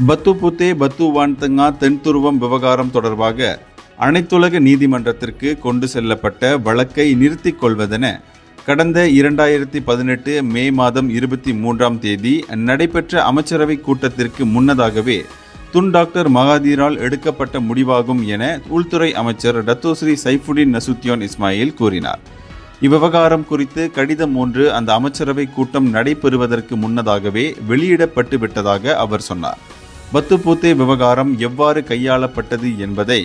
பத்துபுத்தே பத்துவான்தங்கா தென்துருவம் விவகாரம் தொடர்பாக அனைத்துலக நீதிமன்றத்திற்கு கொண்டு செல்லப்பட்ட வழக்கை நிறுத்திக் கொள்வதென கடந்த 2018 மே மாதம் 23ஆம் தேதி நடைபெற்ற அமைச்சரவை கூட்டத்திற்கு முன்னதாகவே துன் டாக்டர் மகாதீரால் எடுக்கப்பட்ட முடிவாகும் என உள்துறை அமைச்சர் டத்தோஸ்ரீ சைஃபுடின் நசுத்தியோன் இஸ்மாயில் கூறினார். இவ்விவகாரம் குறித்து கடிதம் ஒன்று அந்த அமைச்சரவை கூட்டம் நடைபெறுவதற்கு முன்னதாகவே வெளியிடப்பட்டு விட்டதாக அவர் சொன்னார். பத்துபுத்தே விவகாரம் எவ்வாறு கையாளப்பட்டது என்பதை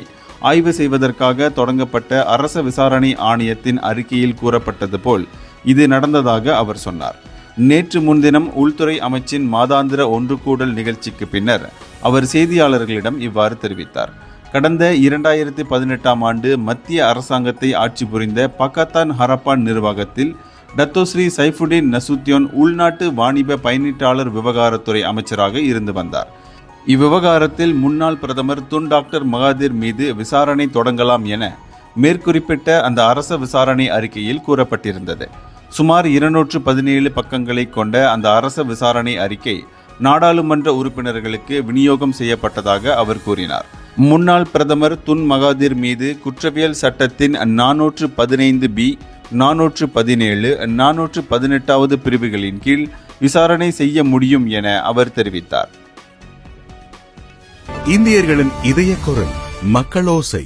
ஆய்வு செய்வதற்காக தொடங்கப்பட்ட அரச விசாரணை ஆணையத்தின் அறிக்கையில் கூறப்பட்டது போல் இது நடந்ததாக அவர் சொன்னார். நேற்று முன்தினம் உள்துறை அமைச்சின் மாதாந்திர ஒன்று கூடல் நிகழ்ச்சிக்கு பின்னர் அவர் செய்தியாளர்களிடம் இவ்வாறு தெரிவித்தார். கடந்த 2018ஆம் ஆண்டு மத்திய அரசாங்கத்தை ஆட்சி புரிந்த பக்கத்தான் ஹரப்பான் நிர்வாகத்தில் டத்தோஸ்ரீ சைஃபுடின் நசுத்தியோன் உள்நாட்டு வாணிப பயனீட்டாளர் விவகாரத்துறை அமைச்சராக இருந்து வந்தார். இவ்விவகாரத்தில் முன்னாள் பிரதமர் துன் டாக்டர் மகாதீர் மீது விசாரணை தொடங்கலாம் என மேற்குறிப்பிட்ட அந்த அரச விசாரணை அறிக்கையில் கூறப்பட்டிருந்தது. சுமார் 217 பக்கங்களை கொண்ட அந்த அரச விசாரணை அறிக்கை நாடாளுமன்ற உறுப்பினர்களுக்கு விநியோகம் செய்யப்பட்டதாக அவர் கூறினார். முன்னாள் பிரதமர் துன் மகாதீர் மீது குற்றவியல் சட்டத்தின் 415B, 417, 418வது பிரிவுகளின் கீழ் விசாரணை செய்ய முடியும் என அவர் தெரிவித்தார். இந்தியர்களின் இதய குரல் மக்களோசை.